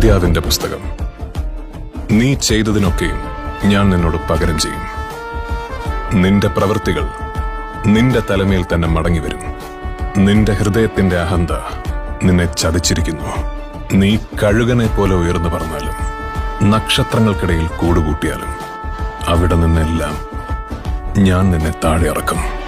സന്ധ്യാവിന്റെ പുസ്തകം. നീ ചെയ്തതിനൊക്കെയും ഞാൻ നിന്നോട് പകരം ചെയ്യും. നിന്റെ പ്രവൃത്തികൾ നിന്റെ തലമേൽ തന്നെ മടങ്ങിവരും. നിന്റെ ഹൃദയത്തിന്റെ അഹന്ത നിന്നെ ചതിച്ചിരിക്കുന്നു. നീ കഴുകനെ പോലെ ഉയർന്നു പറഞ്ഞാലും നക്ഷത്രങ്ങൾക്കിടയിൽ കൂടുകൂട്ടിയാലും അവിടെ നിന്നെല്ലാം ഞാൻ നിന്നെ താഴെ ഇറക്കും.